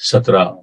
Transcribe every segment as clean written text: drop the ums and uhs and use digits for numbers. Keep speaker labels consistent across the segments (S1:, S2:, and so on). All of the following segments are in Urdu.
S1: 17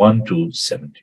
S1: 1 to 17।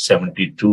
S1: 72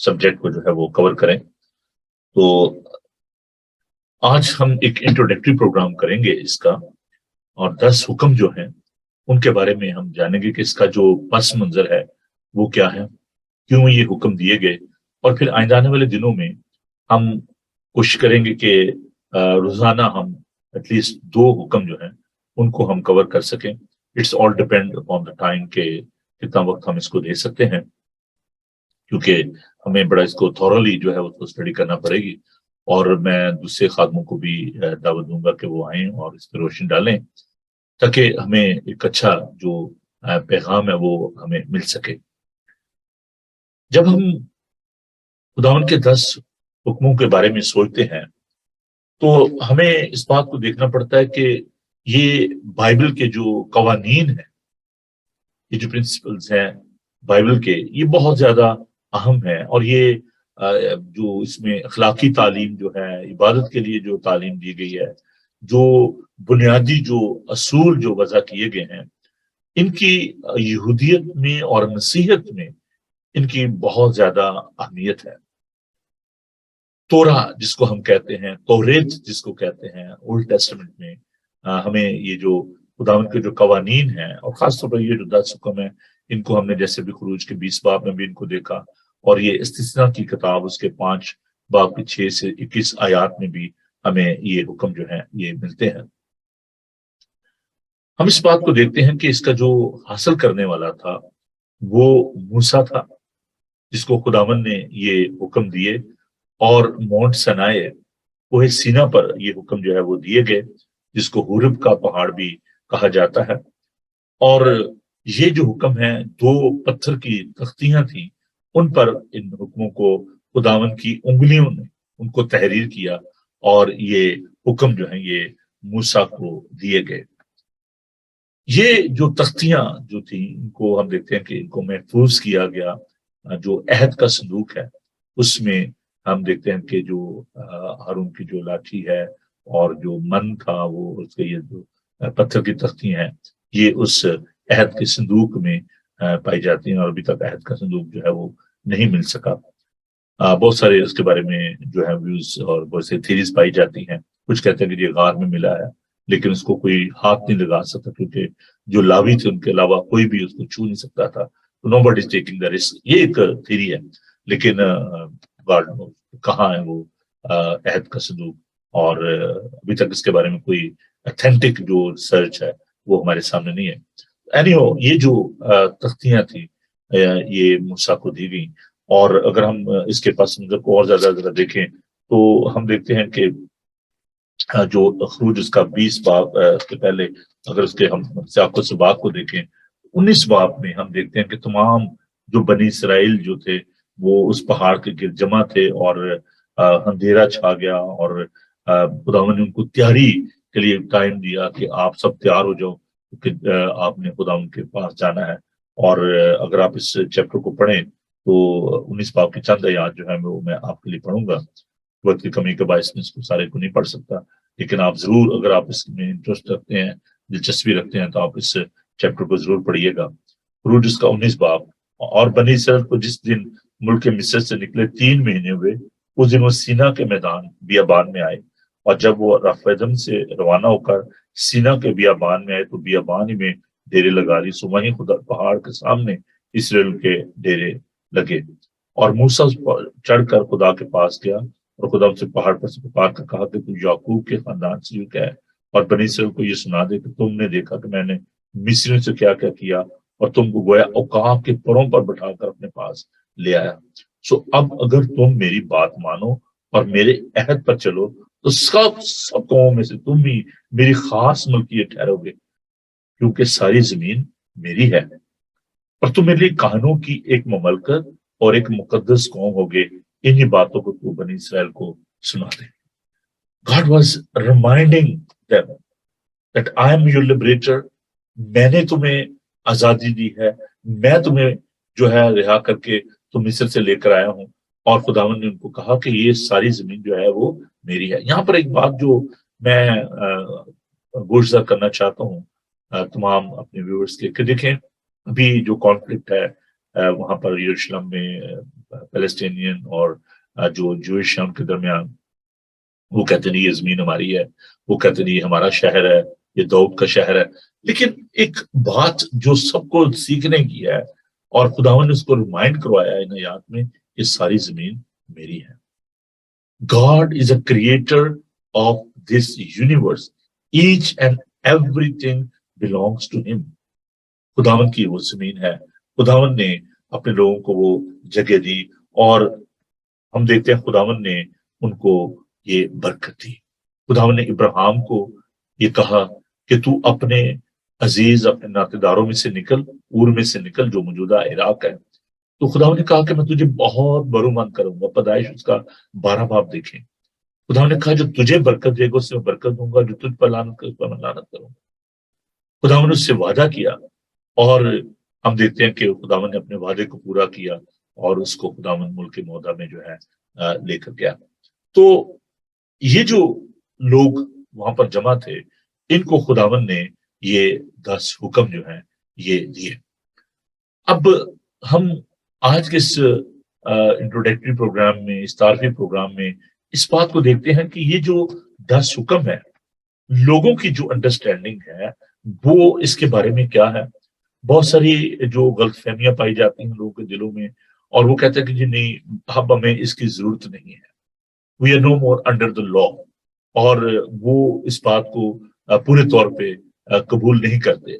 S1: سبجیکٹ کو جو ہے وہ کور کریں. تو آج ہم ایک انٹروڈکٹری پروگرام کریں گے اس کا، اور 10 حکم جو ہیں ان کے بارے میں ہم جانیں گے کہ اس کا جو پس منظر ہے وہ کیا ہے، کیوں یہ حکم دیے گئے، اور پھر آئندہ آنے والے دنوں میں ہم کوشش کریں گے کہ روزانہ ہم ایٹ لیسٹ 2 حکم جو ہیں ان کو ہم کور کر سکیں. It's all depend upon the time کہ کتنا وقت ہم اس کو دے سکتے ہیں، کیونکہ ہمیں بڑا اس کو تھورلی جو ہے اس کو اسٹڈی کرنا پڑے گی. اور میں دوسرے خادموں کو بھی دعوت دوں گا کہ وہ آئیں اور اس پہ روشنی ڈالیں، تاکہ ہمیں ایک اچھا جو پیغام ہے وہ ہمیں مل سکے. جب ہم خداوند کے 10 حکموں کے بارے میں سوچتے ہیں تو ہمیں اس بات کو دیکھنا پڑتا ہے کہ یہ بائبل کے جو قوانین ہیں، یہ جو پرنسپلز ہیں بائبل کے، یہ بہت زیادہ اہم ہے. اور یہ جو اس میں اخلاقی تعلیم جو ہے، عبادت کے لیے جو تعلیم دی گئی ہے، جو بنیادی جو اصول جو وضع کیے گئے ہیں، ان کی یہودیت میں اور مسیحیت میں ان کی بہت زیادہ اہمیت ہے. تورا جس کو ہم کہتے ہیں، توریت جس کو کہتے ہیں اولڈ ٹیسٹمنٹ میں، ہمیں یہ جو خداوند کے جو قوانین ہیں، اور خاص طور پر یہ جو 10 حکم ہیں، ان کو ہم نے جیسے بھی خروج کے 20 باب میں بھی ان کو دیکھا، اور یہ استثناء کی کتاب اس کے 5 باب کی 6 سے 21 آیات میں بھی ہمیں یہ حکم جو ہیں یہ ملتے ہیں. ہم اس بات کو دیکھتے ہیں کہ اس کا جو حاصل کرنے والا تھا وہ موسیٰ تھا، جس کو خداوند نے یہ حکم دیے، اور مونٹ سنائے کوہ سینا پر یہ حکم جو ہے وہ دیے گئے، جس کو حورب کا پہاڑ بھی کہا جاتا ہے. اور یہ جو حکم ہیں 2 پتھر کی تختیاں تھیں، ان پر ان حکموں کو خداوند کی انگلیوں نے ان کو تحریر کیا، اور یہ حکم جو ہیں یہ موسیٰ کو دیے گئے. یہ جو تختیاں جو تھیں ان کو ہم دیکھتے ہیں کہ ان کو محفوظ کیا گیا. جو عہد کا صندوق ہے اس میں ہم دیکھتے ہیں کہ جو ہارون کی جو لاٹھی ہے اور جو من تھا، وہ اس کے یہ جو پتھر کی تختی ہیں، یہ اس عہد کے صندوق میں پائی جاتی ہیں، اور ابھی تک عہد کا صندوق جو ہے وہ نہیں مل سکا. بہت سارے اس کے بارے میں جو ہے ویوز اور بہت سے تھیریز پائی جاتی ہیں. کچھ کہتے ہیں کہ یہ غار میں ملا ہے، لیکن اس کو کوئی ہاتھ نہیں لگا سکتا، کیونکہ جو لاوی تھے ان کے علاوہ کوئی بھی اس کو چھو نہیں سکتا تھا. نو بڈی از ٹیکنگ دا رسک، یہ ایک تھیری ہے. لیکن کہاں ہے وہ عہد کا صندوق، اور ابھی تک اس کے بارے میں کوئی اتھینٹک جو ریسرچ ہے وہ ہمارے سامنے نہیں ہے. اینیو یہ جو تختیاں تھیں یہ موسیٰ کو دی گئیں. اور اگر ہم اس کے پس منظر کو اور زیادہ دیکھیں تو ہم دیکھتے ہیں کہ جو خروج اس کا 20 باب کے پہلے اگر اس کے ہم سیاق و سباق کو دیکھیں، 19 باب میں ہم دیکھتے ہیں کہ تمام جو بنی اسرائیل جو تھے وہ اس پہاڑ کے گرد جمع تھے، اور اندھیرا چھا گیا، اور خداوند نے ان کو تیاری کے لیے ٹائم دیا کہ آپ سب تیار ہو جاؤ، کیونکہ آپ نے خداوند کے پاس جانا ہے. اور اگر آپ اس چیپٹر کو پڑھیں تو 19 باب کی چند آیات جو ہے وہ میں آپ کے لیے پڑھوں گا. وقت کی کمی کے باعث میں اس کو سارے کو نہیں پڑھ سکتا، لیکن آپ ضرور اگر آپ اس میں انٹرسٹ رکھتے ہیں، دلچسپی رکھتے ہیں، تو آپ اس چیپٹر کو ضرور پڑھیے گا. خروج اس کا 19 باب. اور بنی اسرائیل کو جس دن ملک مصر سے نکلے 3 مہینے ہوئے، اس دن وہ سینا کے میدان بیابان میں آئے. اور جب وہ رفیدم سے روانہ ہو کر سینا کے بیابان میں آئے تو بیابان ہی میں ڈیرے لگا لی. سو وہیں خدا پہاڑ کے سامنے اسرائیل کے ڈیرے لگے. اور موسیٰ چڑھ کر خدا کے پاس گیا، اور خدا سے پہاڑ پر سے پکار کر کہا کہ تو یعقوب کے خاندان سے کیا ہے، اور بنی اسرائیل کو یہ سنا دے کہ تم نے دیکھا کہ میں نے مصریوں سے کیا کیا کیا، اور تم کو گویا عقاب کے پروں پر بٹھا کر اپنے پاس لے آیا. سو اب اگر تم میری بات مانو اور میرے عہد پر چلو تو سب قوموں میں سے تم بھی میری خاص ملکیت ٹھہرو گے، کیونکہ ساری زمین میری ہے، اور تم میرے لیے کہانوں کی ایک مملکت اور ایک مقدس قوم ہوگے. انہی باتوں کو تو بنی اسرائیل کو سنا دے. God was reminding them that I am your liberator. میں نے تمہیں آزادی دی ہے، میں تمہیں جو ہے رہا کر کے تم مصر سے لے کر آیا ہوں. اور خداوند نے ان کو کہا کہ یہ ساری زمین جو ہے وہ میری ہے. یہاں پر ایک بات جو میں گوشزد کرنا چاہتا ہوں تمام اپنے ویورز کے، کہ دیکھیں ابھی جو کانفلکٹ ہے وہاں پر یروشلم میں پیلسٹینین اور جو جوئش شام کے درمیان، وہ کہتے نہیں یہ زمین ہماری ہے، وہ کہتے نہیں یہ ہمارا شہر ہے، یہ داؤد کا شہر ہے. لیکن ایک بات جو سب کو سیکھنے کی ہے، اور خداوند نے اس کو ریمائنڈ کروایا ہے ان آیات میں، یہ ساری زمین میری ہے. God is a creator of this universe. Each and everything belongs to him. خداوند کی وہ زمین ہے، خداوند نے اپنے لوگوں کو وہ جگہ دی، اور ہم دیکھتے ہیں خداوند نے ان کو یہ برکت دی. خداوند نے ابراہیم کو یہ کہا کہ تو اپنے عزیز، اپنے ناطے داروں میں سے نکل، اور میں سے نکل جو موجودہ عراق ہے. تو خداوند نے کہا کہ میں تجھے بہت برومند کروں گا. پیدائش اس کا 12 باب دیکھیں. خداوند نے کہا جو تجھے برکت دے گا اس میں برکت دوں گا، جو تجھ پر لعنت کرے اس پر میں لعنت کروں گا. خداوند نے اس سے وعدہ کیا، اور ہم دیکھتے ہیں کہ خداوند نے اپنے وعدے کو پورا کیا، اور اس کو خداوند ملک موعودہ میں جو ہے لے کر گیا. تو یہ جو لوگ وہاں پر جمع تھے، ان کو خداوند نے یہ 10 حکم جو ہیں یہ دیے. اب ہم آج کے اس انٹروڈکٹری پروگرام میں، اس تعارفی پروگرام میں اس بات کو دیکھتے ہیں کہ یہ جو 10 حکم ہے، لوگوں کی جو انڈرسٹینڈنگ ہے وہ اس کے بارے میں کیا ہے. بہت ساری جو غلط فہمیاں پائی جاتی ہیں لوگوں کے دلوں میں، اور وہ کہتے ہیں کہ جی نہیں، اب ہمیں اس کی ضرورت نہیں ہے، we are know more under the لا، اور وہ اس بات کو پورے طور پہ قبول نہیں کرتے.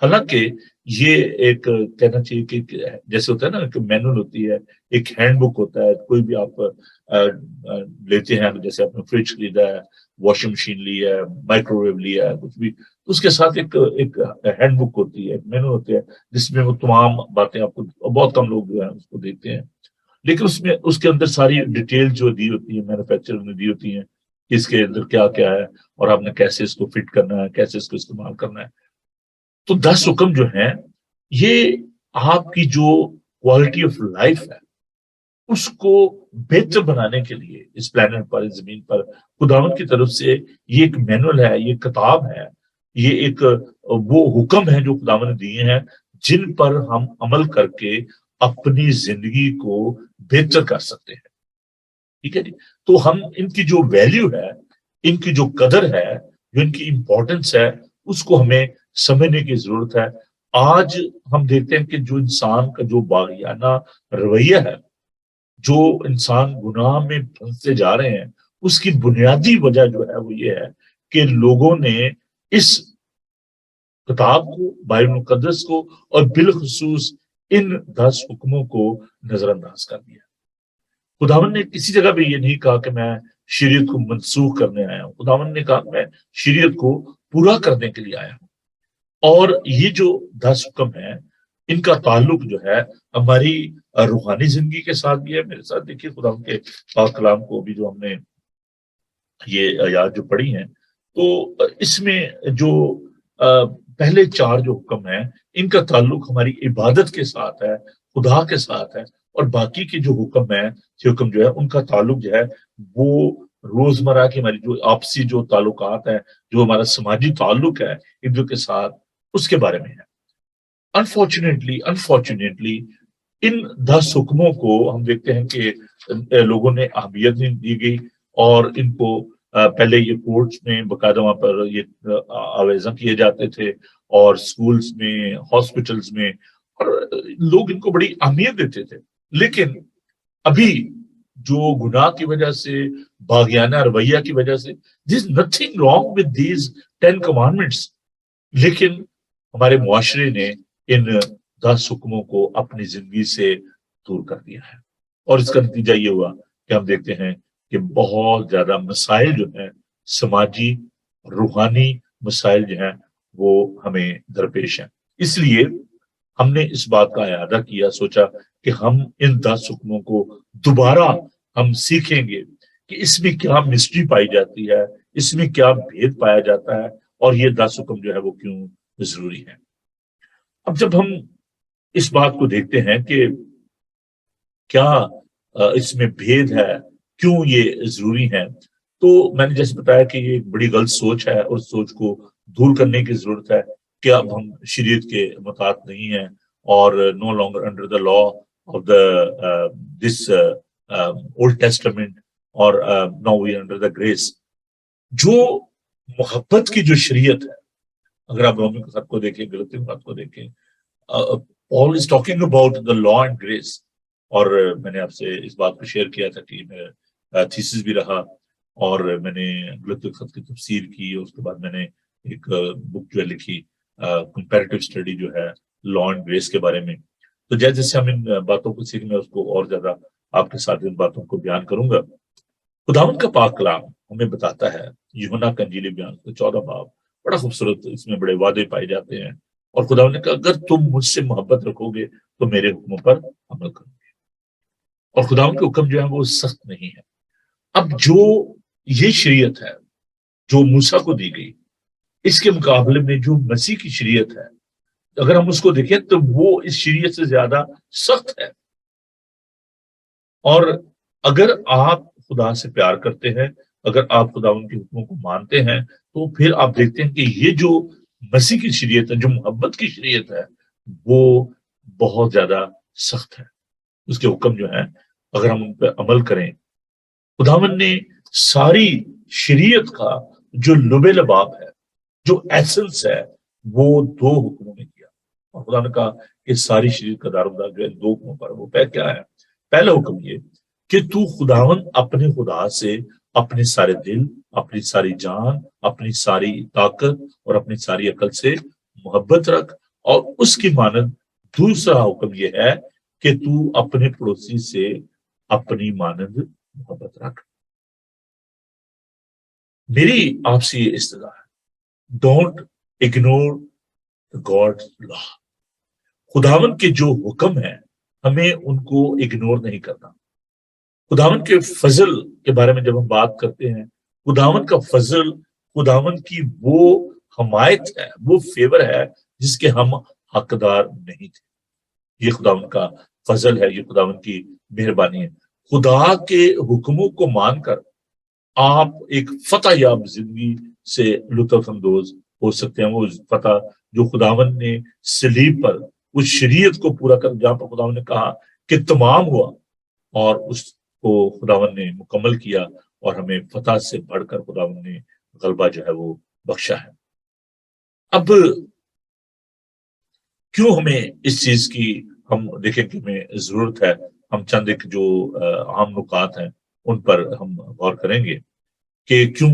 S1: حالانکہ یہ ایک کہنا چاہیے کہ جیسے ہوتا ہے نا کہ مینول ہوتی ہے، ایک ہینڈ بک ہوتا ہے. کوئی بھی آپ لیتے ہیں، جیسے آپ نے فریج خریدا ہے، واشنگ مشین لی ہے، مائکرو ویو لیا ہے، کچھ بھی، تو اس کے ساتھ ایک ہینڈ بک ہوتی ہے، ایک مینول ہوتی ہے، جس میں وہ تمام باتیں آپ کو، بہت کم لوگ جو ہیں اس کو دیکھتے ہیں. لیکن اس میں اس کے اندر ساری ڈیٹیل جو دی ہوتی ہیں، مینوفیکچرر نے دی ہوتی ہیں کہ اس کے اندر کیا کیا ہے، اور آپ نے کیسے اس کو فٹ کرنا ہے، کیسے اس کو استعمال کرنا ہے. تو 10 حکم جو ہیں یہ آپ کی جو کوالٹی آف لائف ہے اس کو بہتر بنانے کے لیے اس پلانٹ پر، اس زمین پر، خداوند کی طرف سے یہ ایک مینول ہے، یہ کتاب ہے، یہ ایک وہ حکم ہے جو خداوند نے دیے ہیں، جن پر ہم عمل کر کے اپنی زندگی کو بہتر کر سکتے ہیں. ٹھیک ہے جی. تو ہم ان کی جو ویلیو ہے، ان کی جو قدر ہے، جو ان کی امپورٹنس ہے، اس کو ہمیں سمجھنے کی ضرورت ہے. آج ہم دیکھتے ہیں کہ جو انسان کا جو باغیانہ رویہ ہے، جو انسان گناہ میں پھنستے جا رہے ہیں، اس کی بنیادی وجہ جو ہے وہ یہ ہے کہ لوگوں نے اس کتاب کو، بائبل مقدس کو، اور بالخصوص ان 10 حکموں کو نظر انداز کر دیا. خداوند نے کسی جگہ بھی یہ نہیں کہا کہ میں شریعت کو منسوخ کرنے آیا ہوں. خداوند نے کہا میں شریعت کو پورا کرنے کے لیے آیا ہوں. اور یہ جو 10 حکم ہیں، ان کا تعلق جو ہے ہماری روحانی زندگی کے ساتھ بھی ہے. میرے ساتھ دیکھیے خداوند کے پاک کلام کو بھی جو ہم نے یہ آیات جو پڑھی ہیں، تو اس میں جو پہلے 4 جو حکم ہیں، ان کا تعلق ہماری عبادت کے ساتھ ہے، خدا کے ساتھ ہے. اور باقی کے جو حکم ہیں، حکم جو ہے ان کا تعلق جو ہے وہ روزمرہ کی ہماری جو آپسی جو تعلقات ہیں، جو ہمارا سماجی تعلق ہے ایک دوسرے کے ساتھ، اس کے بارے میں ہے. انفارچونیٹلی ان 10 حکموں کو ہم دیکھتے ہیں کہ لوگوں نے اہمیت نہیں دی گئی، اور ان کو پہلے یہ کورٹس میں باقاعدہ وہاں پر یہ آویزاں کیے جاتے تھے، اور سکولز میں، ہاسپٹلز میں، اور لوگ ان کو بڑی اہمیت دیتے تھے. لیکن ابھی جو گناہ کی وجہ سے، باغیانہ رویہ کی وجہ سے، there is nothing wrong with these 10 commandments، لیکن ہمارے معاشرے نے ان 10 حکموں کو اپنی زندگی سے دور کر دیا ہے. اور اس کا نتیجہ یہ ہوا کہ ہم دیکھتے ہیں کہ بہت زیادہ مسائل جو ہیں، سماجی، روحانی مسائل جو ہیں، وہ ہمیں درپیش ہیں. اس لیے ہم نے اس بات کا اعادہ کیا، سوچا کہ ہم ان 10 حکموں کو دوبارہ ہم سیکھیں گے کہ اس میں کیا مسٹری پائی جاتی ہے، اس میں کیا بھید پایا جاتا ہے، اور یہ 10 حکم جو ہے وہ کیوں ضروری ہے. اب جب ہم اس بات کو دیکھتے ہیں کہ کیا اس میں بھید ہے، کیوں یہ ضروری ہے، تو میں نے جیسے بتایا کہ یہ ایک بڑی غلط سوچ ہے، اور سوچ کو دور کرنے کی ضرورت ہے کہ اب ہم شریعت کے مطابق نہیں ہیں، or no longer under the law of the this Old Testament, or now we are under the grace. جو محبت کی جو شریعت ہے، اگر آپ رومی کے خط کو دیکھیں، گلتی کے خط کو دیکھیں، Paul is talking about the law and grace. اور میں نے آپ سے اس بات کو شیئر کیا تھا کہ میرا تھیسس بھی رہا، اور میں نے گلتی کے خط کی تفسیر کی، اس کے بعد میں نے ایک بک جو ہے لکھی، کمپیریٹو اسٹڈی جو ہے لا اینڈ گریس کے بارے میں. تو جیسے ہم ان باتوں کو سیکھ، میں اس کو اور زیادہ آپ کے ساتھ ان باتوں کو بیان کروں گا. خداوند کا پاک کلام ہمیں بتاتا ہے، یوحنا کا انجیل بیان 14 باب، بڑا خوبصورت، اس میں بڑے وعدے پائے جاتے ہیں. اور خداوند نے کہا اگر تم مجھ سے محبت رکھو گے تو میرے حکموں پر عمل کرو گے. اور خداوند کے حکم جو ہے وہ سخت نہیں ہے. اب جو یہ شریعت ہے جو موسیٰ کو دی گئی، اس کے مقابلے میں جو مسیح کی شریعت ہے، اگر ہم اس کو دیکھیں تو وہ اس شریعت سے زیادہ سخت ہے. اور اگر آپ خدا سے پیار کرتے ہیں، اگر آپ خداوند کے حکموں کو مانتے ہیں، تو پھر آپ دیکھتے ہیں کہ یہ جو مسیح کی شریعت ہے، جو محبت کی شریعت ہے، وہ بہت زیادہ سخت ہے. اس کے حکم جو ہیں اگر ہم ان پہ عمل کریں، خداوند نے ساری شریعت کا جو لب لباب ہے، جو ایسنس ہے، وہ 2 حکموں میں کیا. اور خدا نے کہا کہ ساری شریعت کا دارومدار جو ہے 2 حکموں پر. وہ کیا ہے؟ پہلا حکم یہ کہ تو خداوند اپنے خدا سے اپنے سارے دل، اپنی ساری جان، اپنی ساری طاقت اور اپنی ساری عقل سے محبت رکھ. اور اس کی مانند دوسرا حکم یہ ہے کہ تو اپنے پڑوسی سے اپنی مانند محبت رکھ. میری آپ سے یہ استدعا ہے، ڈونٹ اگنور گاڈ لا. خداوند کے جو حکم ہیں ہمیں ان کو اگنور نہیں کرنا. خداوند کے فضل کے بارے میں جب ہم بات کرتے ہیں، خداوند کا فضل، خداوند کی وہ حمایت ہے، وہ فیور ہے جس کے ہم حقدار نہیں تھے. یہ خداوند کا فضل ہے، یہ خداوند کی مہربانی ہے. خدا کے حکموں کو مان کر آپ ایک فتح یاب زندگی سے لطف اندوز ہو سکتے ہیں. وہ فتح جو خداوند نے صلیب پر اس شریعت کو پورا کر، جہاں پر خداوند نے کہا کہ تمام ہوا، اور اس کو خداوند نے مکمل کیا، اور ہمیں فتح سے بڑھ کر خداوند نے غلبہ جو ہے وہ بخشا ہے. اب کیوں ہمیں اس چیز کی ہم دیکھیں کہ ہمیں ضرورت ہے؟ ہم چند ایک جو عام نکات ہیں ان پر ہم غور کریں گے کہ کیوں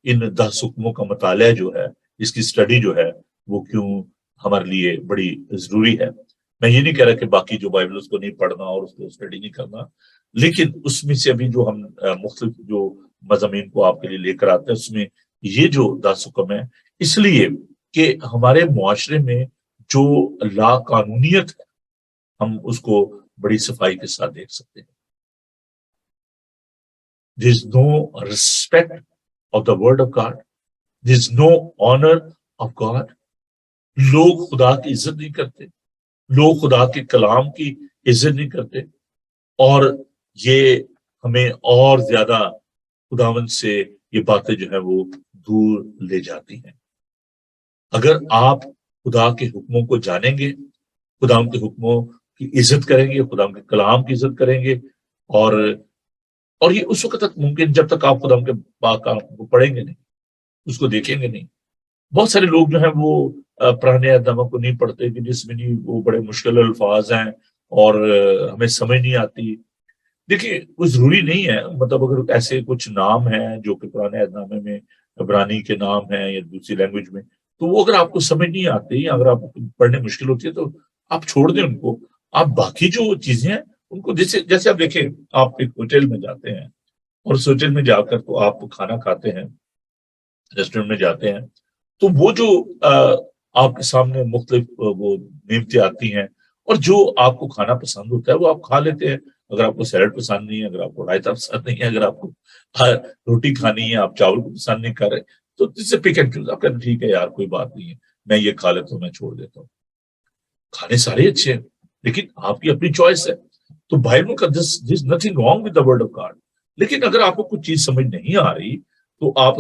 S1: ان 10 حکموں کا مطالعہ جو ہے، اس کی سٹڈی جو ہے، وہ کیوں ہمارے لیے بڑی ضروری ہے. میں یہ نہیں کہہ رہا کہ باقی جو بائبل اس کو نہیں پڑھنا اور اس کو سٹڈی نہیں کرنا، لیکن اس میں سے ابھی جو ہم مختلف جو مضامین کو آپ کے لیے لے کر آتے ہیں، اس میں یہ جو 10 حکم ہیں، اس لیے کہ ہمارے معاشرے میں جو لا قانونیت ہے، ہم اس کو بڑی صفائی کے ساتھ دیکھ سکتے ہیں. There is no respect of the word of God. There is no honor of God. لوگ خدا کی عزت نہیں کرتے، لوگ خدا کے کلام کی عزت نہیں کرتے، اور یہ ہمیں اور زیادہ خداوند سے یہ باتیں جو ہے وہ دور لے جاتی ہیں. اگر آپ خدا کے حکموں کو جانیں گے، خداوند کے حکموں کی عزت کریں گے، خداوند کے کلام کی عزت کریں گے، اور یہ اس وقت تک ممکن جب تک آپ خداوند کے پاک کلام کو پڑھیں گے نہیں، اس کو دیکھیں گے نہیں. بہت سارے لوگ جو ہیں وہ پرانے عہد نامہ کو نہیں پڑھتے، کہ جس میں نہیں وہ بڑے مشکل الفاظ ہیں اور ہمیں سمجھ نہیں آتی. دیکھیے وہ ضروری نہیں ہے، مطلب اگر ایسے کچھ نام ہیں جو کہ پرانے عہد نامے میں عبرانی کے نام ہیں یا دوسری لینگویج میں، تو وہ اگر آپ کو سمجھ نہیں آتی یا اگر آپ کو پڑھنے مشکل ہوتی ہے تو آپ چھوڑ دیں ان کو. آپ باقی جو چیزیں ہیں ان کو، جیسے آپ دیکھیں، آپ ایک ہوٹل میں جاتے ہیں اور اس ہوٹل میں جا کر تو آپ کھانا کھاتے ہیں، ریسٹورنٹ میں جاتے ہیں، تو وہ جو آپ کے سامنے مختلف وہ نعمتیں آتی ہیں، اور جو آپ کو کھانا پسند ہوتا ہے وہ آپ کھا لیتے ہیں. اگر آپ کو سیلڈ پسند نہیں ہے، اگر آپ کو رائتا پسند نہیں ہے، اگر آپ کو روٹی کھانی ہے، آپ چاول کو پسند نہیں کر رہے، تو جس سے پک اینڈ چوز آپ کہتے ہیں ٹھیک ہے یار کوئی بات نہیں ہے، میں یہ کھا لیتا ہوں، میں چھوڑ دیتا ہوں. کھانے سارے اچھے ہیں لیکن آپ کی اپنی چوائس ہے. تو بائبل کا does nothing wrong with the word of God. لیکن اگر آپ کو کچھ چیز سمجھ نہیں آ رہی تو آپ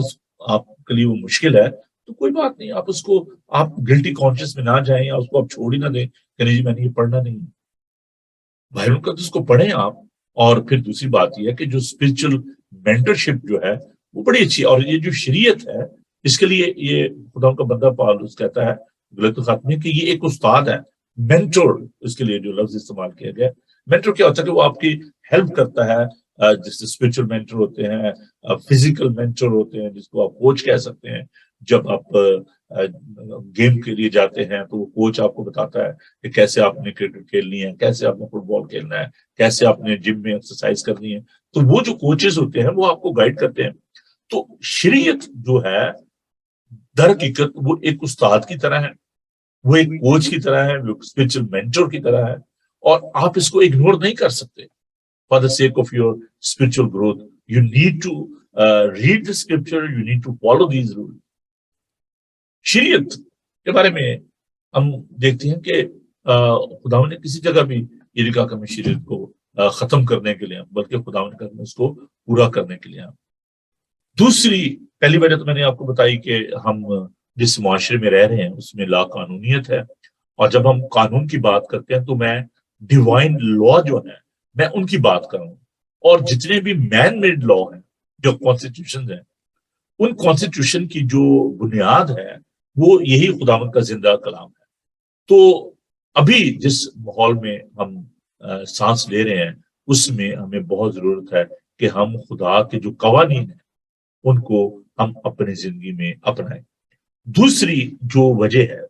S1: کے لیے وہ مشکل ہے، تو کوئی بات نہیں, آپ اس کو آپ گلٹی کانشیس میں نہ جائیں, یا اس کو آپ چھوڑ ہی نہ دیں کہ نہیں جی میں نے یہ پڑھنا نہیں ہے. بائبل مقدس کو پڑھیں آپ. اور پھر دوسری بات یہ ہے کہ جو اسپرچل مینٹرشپ جو ہے وہ بڑی اچھی ہے. اور یہ جو شریعت ہے اس کے لیے یہ خدا کا بندہ پالوس کہتا ہے غلط خاتمے کہ یہ ایک استاد ہے, مینٹور, اس کے لیے جو لفظ استعمال کیا گیا. مینٹور کیا ہوتا ہے کہ وہ آپ کی ہیلپ کرتا ہے, جس سے اسپرچل مینٹر ہوتے ہیں, فزیکل مینٹر ہوتے ہیں جس کو آپ کوچ کہہ سکتے ہیں. جب آپ گیم کے لیے جاتے ہیں تو وہ کوچ آپ کو بتاتا ہے کہ کیسے آپ نے کرکٹ کھیلنی ہے, کیسے آپ نے فٹ بال کھیلنا ہے, کیسے آپ نے جم میں ایکسرسائز کرنی ہے. تو وہ جو کوچز ہوتے ہیں وہ آپ کو گائیڈ کرتے ہیں. تو شریعت جو ہے در حقیقت وہ ایک استاد کی طرح ہے, وہ ایک کوچ کی طرح ہے, وہ اسپرچل مینٹور کی طرح ہے, اور آپ اس کو اگنور نہیں کر سکتے. For the sake of your spiritual growth you need to read the scripture, you need to follow these rule. شریعت کے بارے میں ہم دیکھتے ہیں کہ خدا نے کسی جگہ بھی یہ نہیں کہا کہ ہمیں شریعت کو ختم کرنے کے لیے, بلکہ خدا نے کہا اس کو پورا کرنے کے لیے. دوسری پہلی وجہ تو میں نے آپ کو بتائی کہ ہم جس معاشرے میں رہ رہے ہیں اس میں لا قانونیت ہے, اور جب ہم قانون کی بات کرتے ہیں تو میں ڈیوائن لا جو ہے میں ان کی بات کروں. اور جتنے بھی مین میڈ لا ہیں جو کانسٹیٹیوشن ہیں, ان کانسٹیٹیوشن کی جو بنیاد ہے وہ یہی خداوند کا زندہ کلام ہے. تو ابھی جس ماحول میں ہم سانس لے رہے ہیں اس میں ہمیں بہت ضرورت ہے کہ ہم خدا کے جو قوانین ہیں ان کو ہم اپنی زندگی میں اپنائیں. دوسری جو وجہ ہے,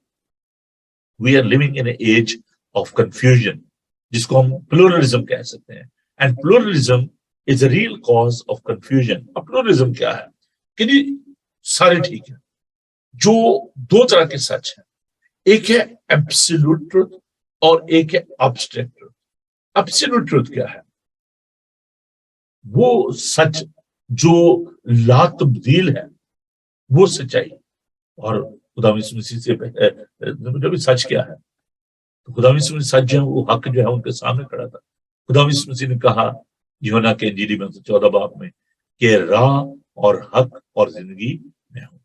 S1: we are living in a age of confusion, جس کو ہم پلورلزم کہہ سکتے ہیں. And pluralism is a real cause of confusion. اب پلورلزم کیا ہے کہ جی سارے ٹھیک ہیں. جو دو طرح کے سچ ہیں, ایک ہے ایبسولوٹ ٹروتھ اور ایک ہے ابسٹریکٹ ٹروتھ. ایبسولوٹ ٹروتھ کیا ہے؟ وہ سچ جو لا تبدیل ہے, وہ سچائی. اور خدا یسوع مسیح سے سچ کیا ہے, تو خدا یسوع مسیح سچ جو ہے وہ حق جو ہے ان کے سامنے کھڑا تھا. خدا یسوع مسیح نے کہا یوحنا کے انجیل میں 14 باب میں کہ راہ اور حق اور زندگی میں ہوں.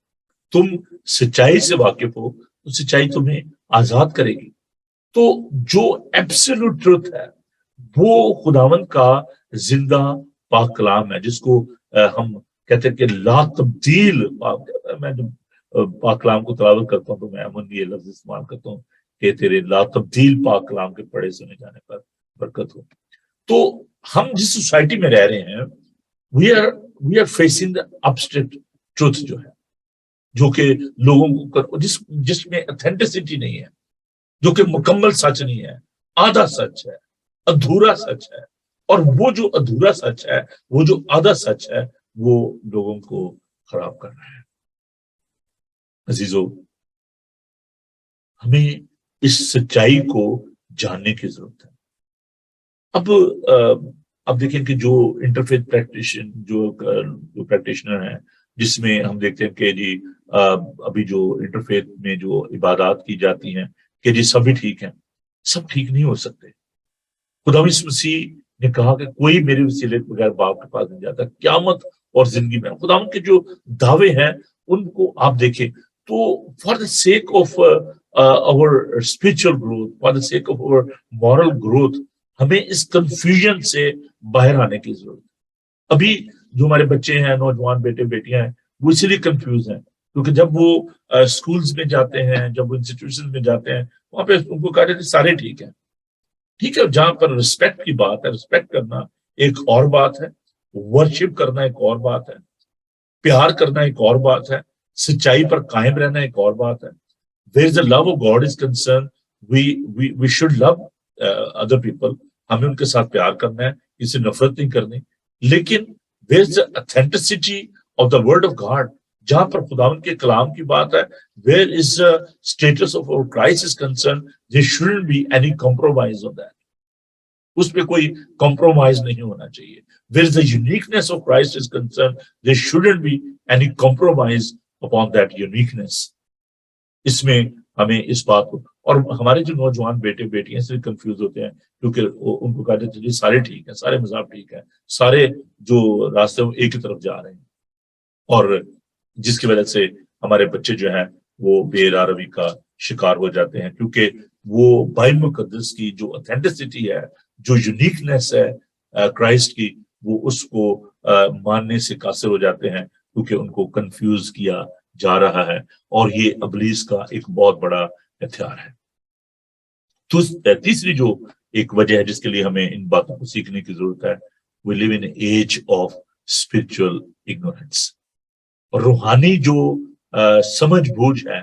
S1: تم سچائی سے واقف ہو تو سچائی تمہیں آزاد کرے گی. تو جو ایبسولوٹ ٹروتھ ہے وہ خداوند کا زندہ پاک کلام ہے, جس کو ہم کہتے ہیں کہ لا تبدیل. میں جب پاک کلام کو تلاوت کرتا ہوں تو میں امن یہ لفظ استعمال کرتا ہوں کہ تیرے لا تبدیل پاک کلام کے پڑھے سنے جانے پر برکت ہو. تو ہم جس سوسائٹی میں رہ رہے ہیں we are facing the abstract truth جو ہے, جو کہ لوگوں کو جس میں اتھینٹسٹی نہیں ہے, جو کہ مکمل سچ نہیں ہے, آدھا سچ ہے, ادھورا سچ ہے. اور وہ جو ادھورا سچ ہے, وہ جو آدھا سچ ہے, وہ لوگوں کو خراب کر رہا ہے. عزیزو, ہمیں اس سچائی کو جاننے کی ضرورت ہے. اب دیکھیں کہ جو انٹرفیتھ جو پریکٹیشنر ہیں, جس میں ہم دیکھتے ہیں کہ جی ابھی جو انٹرفیتھ میں جو عبادات کی جاتی ہیں کہ جی سبھی ٹھیک ہیں, سب ٹھیک نہیں ہو سکتے. خدا یسوع مسیح نے کہا کہ کوئی میرے وسیلے کے بغیر باپ کے پاس نہیں جاتا. قیامت اور زندگی میں خدا کے جو دعوے ہیں ان کو آپ دیکھیں تو for the sake of our spiritual growth, for the sake of our moral growth, ہمیں اس کنفیوژن سے باہر آنے کی ضرورت ہے. ابھی جو ہمارے بچے ہیں, نوجوان بیٹے بیٹیاں ہیں, وہ اسی لیے کنفیوز ہیں کیونکہ جب وہ اسکولز میں جاتے ہیں, جب وہ انسٹیٹیوشن میں جاتے ہیں, وہاں پہ ان کو کہا جاتا ہے سارے ٹھیک ہیں. ٹھیک ہے, جہاں پر رسپیکٹ کی بات ہے, رسپیکٹ کرنا ایک اور بات ہے, ورشپ کرنا ایک اور بات ہے, پیار کرنا ایک اور بات ہے, سچائی پر قائم رہنا ایک اور بات ہے. Where the love of God is concerned, we should love other people. ہمیں ان کے ساتھ پیار کرنا ہے, اسے نفرت نہیں کرنی. لیکن where the authenticity of the word of God, جہاں پر خداوند کے کلام کی بات ہے, where is the status of our Christ is concerned, there shouldn't be any compromise on that. اس پہ کوئی compromise نہیں ہونا چاہیے. Where the uniqueness of Christ is concerned, there shouldn't be any compromise upon that uniqueness. اس میں ہمیں اس بات کو, اور ہمارے جو نوجوان بیٹے بیٹیاں سے کنفیوز ہوتے ہیں کیونکہ ان کو کہا جاتا ہے سارے ٹھیک ہیں, سارے مذہب ٹھیک ہیں, سارے جو راستے وہ ایک ہی طرف جا رہے ہیں, اور جس کی وجہ سے ہمارے بچے جو ہیں وہ بے روی کا شکار ہو جاتے ہیں، کیونکہ وہ بائبل مقدس کی جو اتھینٹسٹی ہے، جو یونیکنیس ہے کرائسٹ کی، وہ اس کو ماننے سے قاصر ہو جاتے ہیں، کیونکہ ان کو کنفیوز کیا جا رہا ہے، اور یہ ابلیس کا ایک بہت بڑا ہتھیار ہے۔ تو تیسری جو ایک وجہ ہے جس کے لیے ہمیں ان باتوں کو سیکھنے کی ضرورت ہے، we live in an age of spiritual ignorance۔ اور روحانی جو سمجھ بوجھ ہے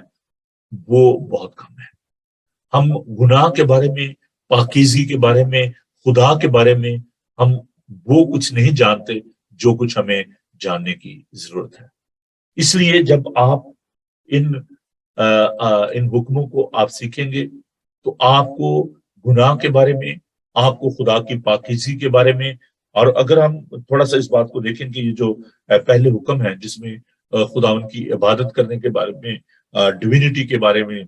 S1: وہ بہت کم ہے۔ ہم گناہ کے بارے میں، پاکیزگی کے بارے میں، خدا کے بارے میں ہم وہ کچھ نہیں جانتے جو کچھ ہمیں جاننے کی ضرورت ہے۔ اس لیے جب آپ ان حکموں کو آپ سیکھیں گے تو آپ کو گناہ کے بارے میں، آپ کو خدا کی پاکیزگی کے بارے میں، اور اگر ہم تھوڑا سا اس بات کو دیکھیں کہ یہ جو پہلے حکم ہے جس میں خدا ان کی عبادت کرنے کے بارے میں، ڈیوینٹی کے بارے میں،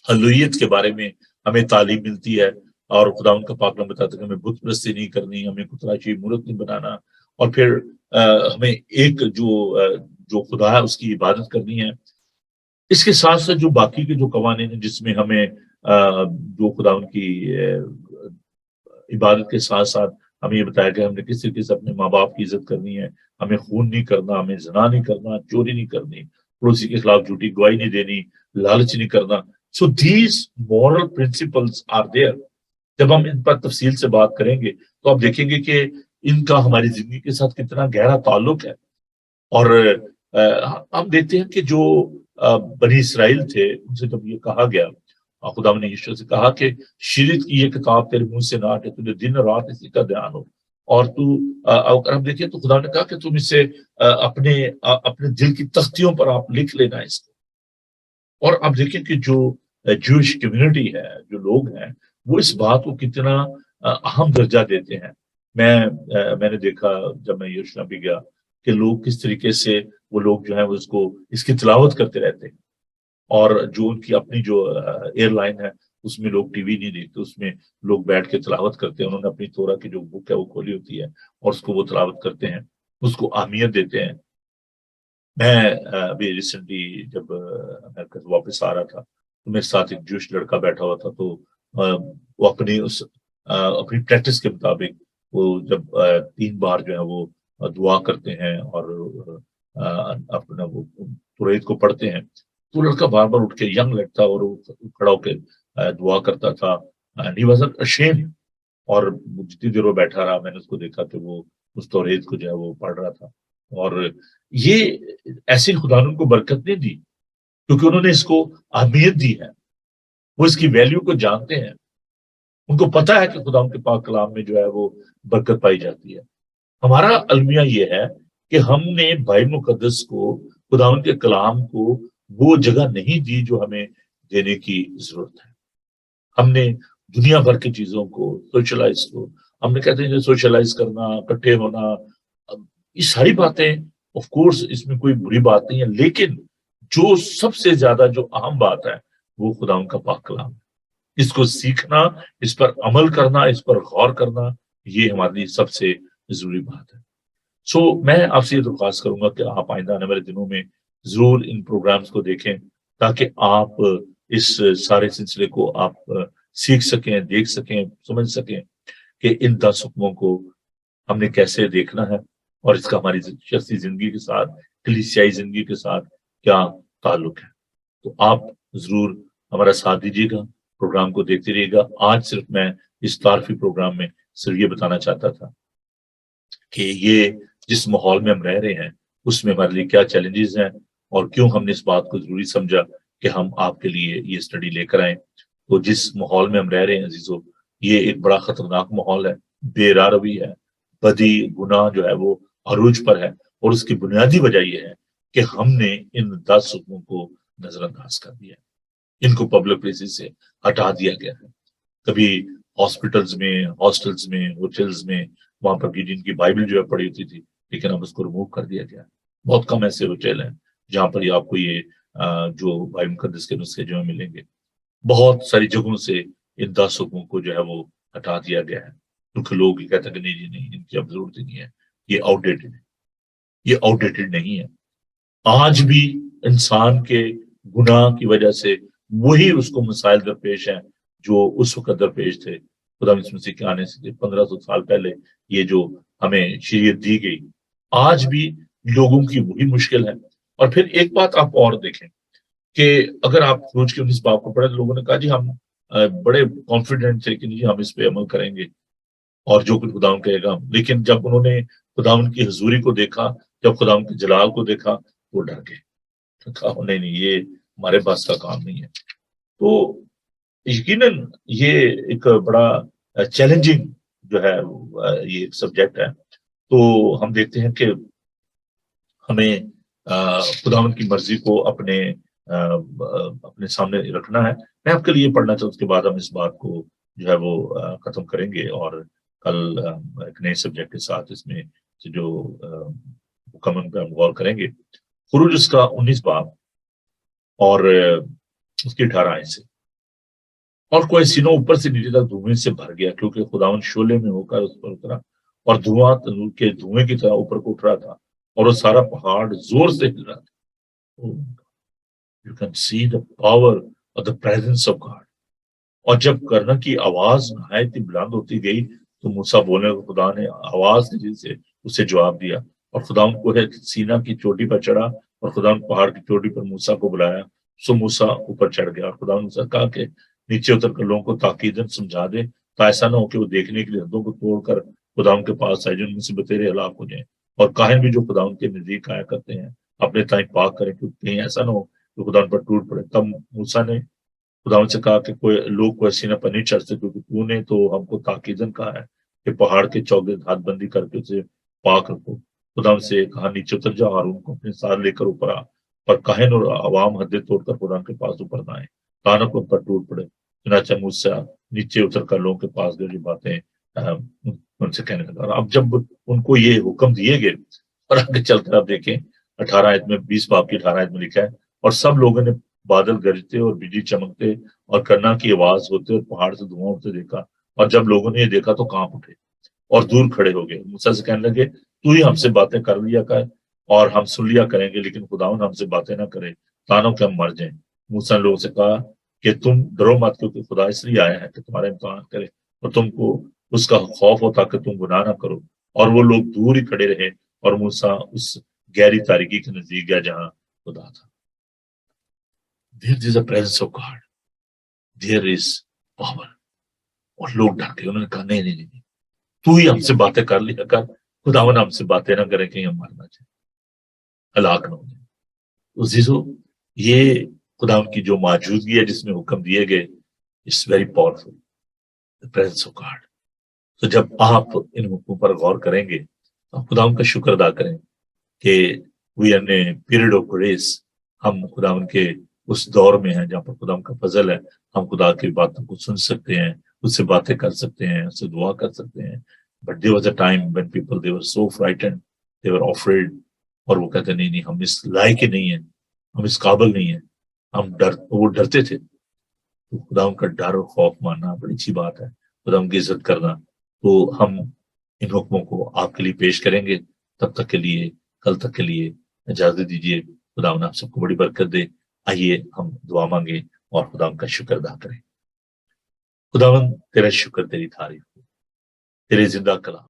S1: الوہیت کے بارے میں ہمیں تعلیم ملتی ہے، اور خدا ان کا پاک کلام بتاتا ہے کہ ہمیں بت پرستی نہیں کرنی، ہمیں کتراشی مورت نہیں بنانا، اور پھر ہمیں ایک جو خدا ہے اس کی عبادت کرنی ہے۔ اس کے ساتھ ساتھ جو باقی کے جو قوانین ہیں جس میں ہمیں جو خدا ان کی عبادت کے ساتھ ساتھ ہمیں یہ بتایا کہ ہم نے کس طریقے سے اپنے ماں باپ کی عزت کرنی ہے، ہمیں خون نہیں کرنا، ہمیں زنا نہیں کرنا، چوری نہیں کرنی، پڑوسی کے خلاف جھوٹی گواہی نہیں دینی، لالچ نہیں کرنا۔ So these moral principles are there. جب ہم ان پر تفصیل سے بات کریں گے تو آپ دیکھیں گے کہ ان کا ہماری زندگی کے ساتھ کتنا گہرا تعلق ہے۔ اور ہم دیکھتے ہیں کہ جو بنی اسرائیل تھے ان سے جب یہ کہا گیا، خدا نے یشوع سے کہا کہ شریعت کی یہ کتاب تیرے منہ سے نہ ہٹے، تجھے دن رات اسی کا دھیان ہو، اور اگر ہم دیکھیں تو خدا نے کہا کہ تم اسے اپنے دل کی تختیوں پر آپ لکھ لینا اس کو۔ اور اب دیکھیں کہ جو جوش کمیونٹی ہے، جو لوگ ہیں، وہ اس بات کو کتنا اہم درجہ دیتے ہیں۔ میں نے دیکھا جب میں یروشلم بھی گیا کہ لوگ کس طریقے سے وہ لوگ جو ہیں وہ اس کی تلاوت کرتے رہتے ہیں، اور جو ان کی اپنی جو ایئر لائن ہے اس میں لوگ ٹی وی نہیں دیکھتے، اس میں لوگ بیٹھ کے تلاوت کرتے ہیں۔ انہوں نے اپنی تورا کی جو بک ہے وہ کھولی ہوتی ہے اور اس کو وہ تلاوت کرتے ہیں، اس کو اہمیت دیتے ہیں۔ میں ابھی ریسنٹلی جب امریکہ سے واپس آ رہا تھا تو میرے ساتھ ایک جوش لڑکا بیٹھا ہوا تھا، تو وہ اپنی پریکٹس کے مطابق وہ جب 3 بار جو ہے وہ دعا کرتے ہیں اور اپنا وہ توریت کو پڑھتے ہیں، تو لڑکا بار بار اٹھ کے، ینگ لڑکا، اور وہ کھڑا ہو کے دعا کرتا تھا، ہی واز ناٹ ashamed۔ اور جتنی دیر وہ بیٹھا رہا میں نے اس کو دیکھا کہ وہ اس توریت کو جو ہے وہ پڑھ رہا تھا۔ اور یہ ایسی خدا نے ان کو برکت نہیں دی کیونکہ انہوں نے اس کو اہمیت دی ہے، وہ اس کی ویلیو کو جانتے ہیں، ان کو پتا ہے کہ خدا ان کے پاک کلام میں جو ہے وہ برکت پائی جاتی ہے۔ ہمارا المیہ یہ ہے کہ ہم نے بائبل مقدس کو، خدا ان کے کلام کو وہ جگہ نہیں دی جو ہمیں دینے کی ضرورت ہے۔ ہم نے دنیا بھر کی چیزوں کو، سوشلائز کو، ہم نے کہتے ہیں سوشلائز کرنا، اکٹھے ہونا، یہ ساری باتیں آف کورس اس میں کوئی بری بات نہیں ہے، لیکن جو سب سے زیادہ جو اہم بات ہے وہ خدا ان کا پاک کلام ہے۔ اس کو سیکھنا، اس پر عمل کرنا، اس پر غور کرنا، یہ ہمارے لیے سب سے ضروری بات ہے۔ سو میں آپ سے یہ درخواست کروں گا کہ آپ آئندہ آنے والے دنوں میں ضرور ان پروگرامز کو دیکھیں تاکہ آپ اس سارے سلسلے کو آپ سیکھ سکیں، دیکھ سکیں، سمجھ سکیں کہ ان 10 حکموں کو ہم نے کیسے دیکھنا ہے اور اس کا ہماری شخصی زندگی کے ساتھ، کلیسیائی زندگی کے ساتھ کیا تعلق ہے۔ تو آپ ضرور ہمارا ساتھ دیجیے گا، پروگرام کو دیکھتے رہیے گا۔ آج صرف میں اس تعارفی پروگرام میں صرف یہ بتانا چاہتا تھا کہ یہ جس ماحول میں ہم رہ رہے ہیں اس میں ہمارے لیے کیا چیلنجز ہیں اور کیوں ہم نے اس بات کو ضروری سمجھا کہ ہم آپ کے لیے یہ اسٹڈی لے کر آئیں۔ تو جس ماحول میں ہم رہ رہے ہیں عزیزو، یہ ایک بڑا خطرناک ماحول ہے، بے روی ہے، بدی، گناہ جو ہے وہ عروج پر ہے، اور اس کی بنیادی وجہ یہ ہے کہ ہم نے ان 10 حکموں کو نظر انداز کر دیا ہے، ان کو پبلک پلیسز سے ہٹا دیا گیا ہے۔ کبھی ہاسپٹلز میں، ہاسٹلز میں، ہوٹلز میں، وہاں پر بھی جن کی بائبل جو ہے پڑھی ہوتی تھی، لیکن اب اس کو ریموو کر دیا گیا۔ بہت کم ایسے ہوٹل ہیں جہاں پر آپ کو یہ جو بائبل مقدس کے نسخے جو ہیں ملیں گے۔ بہت ساری جگہوں سے ان 10 حکموں کو جو ہے وہ ہٹا دیا گیا ہے، کیونکہ لوگ یہ کہتے ہیں کہ نہیں جی نہیں، ان کی اب ضرورت ہی نہیں ہے، یہ آؤٹ ڈیٹڈ ہے۔ یہ آؤٹ ڈیٹڈ نہیں ہے۔ آج بھی انسان کے گناہ کی وجہ سے وہی اس کو مسائل درپیش ہیں جو اس وقت درپیش تھے خدا مسیح کے آنے سے 1500 سال پہلے یہ جو ہمیں شریعت دی گئی آج بھی لوگوں کی وہی مشکل ہے۔ اور پھر ایک بات آپ اور دیکھیں کہ اگر آپ خروج کے 19 باب کو پڑھیں تو لوگوں نے کہا جی ہم بڑے کانفیڈنٹ تھے کہ جی ہم اس پہ عمل کریں گے اور جو کچھ خداوند کہے گا، لیکن جب انہوں نے خداوند کی حضوری کو دیکھا، جب خداوند کے جلال کو دیکھا وہ ڈر گئے، کہا نہیں نہیں یہ ہمارے پاس کا کام نہیں ہے۔ تو یقیناً یہ ایک بڑا چیلنجنگ جو ہے یہ ایک سبجیکٹ ہے۔ تو ہم دیکھتے ہیں کہ ہمیں خداوند کی مرضی کو اپنے سامنے رکھنا ہے۔ میں آپ کے لیے پڑھنا چاہوں، اس کے بعد ہم اس بات کو جو ہے وہ ختم کریں گے اور کل ایک نئے سبجیکٹ کے ساتھ اس میں جو مکمل پہ ہم غور کریں گے۔ خروج اس کا 19 باب اور اس کی 18 آیت سے، اور کوئی سینوں اوپر سے نیچے تک دھوئیں سے بھر گیا، کیونکہ خداوند شعلے میں ہو کر اس پر اترا اور دھواں تنور کے دھوئیں کی طرح اوپر کو اٹھ رہا تھا اور وہ سارا پہاڑ زور سے ہل رہا تھا۔ You can see the power of the presence of God۔ اور جب کرنا کی آواز نہایت ہی بلند ہوتی گئی تو موسیٰ بولنے کو خدا نے آواز کی سے اسے جواب دیا، اور خدا ان کو سینا کی چوٹی پر چڑھا اور خدا ان پہاڑ کی چوٹی پر موسیٰ کو بلایا، سو موسیٰ اوپر چڑھ گیا، اور خدا ان سے کہا کہ نیچے اتر کر لوگوں کو تاکیدن سمجھا دے تو ایسا نہ ہو کہ وہ دیکھنے کے لیے حدوں کو توڑ کر خدا ان کے پاس آئے، جن میں سے بتیرے ہلاک ہو جائیں، اور کاہن بھی جو خدا ان کے نزدیک آیا کرتے ہیں اپنے تائیں پاک کریں، کیونکہ کہیں ایسا نہ ہو کہ خدا ان پر ٹوٹ پڑے۔ تب موسیٰ نے خدا ان سے کہا کہ کوئی لوگ کو سینہ پر نہیں چڑھ سکتے، کیونکہ تو نے تو ہم کو تاکیدن کہا ہے کہ پہاڑ کے چوگے ہاتھ بندی کر کے اسے پاک رکھو۔ خدا ان سے کہا نیچے اتر جا، ہارون کو اپنے ساتھ لے کر اوپر آ، پر کاہن اور عوام حدیں توڑ کر خدا کے پاس اوپر نہ آئے، کانوں کو ان پر ٹوٹ پڑے۔ چنانچہ موسیٰ نیچے اتر کر لوگوں کے پاس گئی باتیں ان سے کہنے لگا۔ اب جب ان کو یہ حکم دیے گئے اور آگے چل کر آپ دیکھیں 18 آیت میں، 20 باب کی 18 آیت میں لکھا ہے، اور سب لوگوں نے بادل گرجتے اور بجلی چمکتے اور کرنا کی آواز ہوتے اور پہاڑ سے دھواں اٹھتے دیکھا، اور جب لوگوں نے یہ دیکھا تو کانپ اٹھے اور دور کھڑے ہو گئے، موسیٰ سے کہنے لگے تو ہی ہم سے باتیں کر لیا کر اور ہم سن لیا کریں گے، لیکن خداوند ہم سے باتیں نہ کرے تانوں کہ ہم مر جائیں۔ موسیٰ نے لوگوں سے کہا کہ تم ڈرو مت، کیونکہ خدا اس لیے آیا ہے کہ تمہارا امتحان کرے اور تم کو اس کا خوف ہو تاکہ تم گناہ نہ کرو۔ اور وہ لوگ دور ہی کھڑے رہے اور موسیٰ اس گہری تاریکی کے نزدیک گیا جہاں خدا تھا۔ There is a presence of God. There is power۔ اور لوگ ڈر گئے، انہوں نے کہا نہیں نہیں نہیں، تو ہی ہم سے باتیں کر لیا کر، خداوند ہم سے باتیں نہ کریں کہیں ہم مرنا چاہے، ہلاک نہ ہو جائے۔ عزیزو، یہ خداوند کی جو موجودگی ہے جس میں حکم دیے گئے، it's very powerful, the presence of God۔ تو جب آپ ان حکموں پر غور کریں گے تو خداوند کا شکر ادا کریں کہ we are in a period of grace۔ ہم خداوند کے اس دور میں ہیں جہاں پر خدا کا فضل ہے، ہم خدا کی باتوں کو سن سکتے ہیں، اس سے باتیں کر سکتے ہیں، اس سے دعا کر سکتے ہیں۔ But there was a time when people they were so frightened, they were afraid، اور وہ کہتے نہیں نہیں ہم اس لائق ہی نہیں ہیں، ہم اس قابل نہیں ہیں، وہ ڈرتے تھے۔ تو خدا ان کا ڈر اور خوف ماننا بڑی اچھی بات ہے، خدا ان کی عزت کرنا۔ تو ہم ان حکموں کو آپ کے لیے پیش کریں گے، تب تک کے لیے، کل تک کے لیے اجازت دیجیے۔ خدا آپ سب کو بڑی برکت دے۔ آئیے ہم دعا مانگیں اور خدا کا شکر ادا کریں۔ خداوند تیرا شکر، تیری تعریف ہو، تیرے زندہ کلام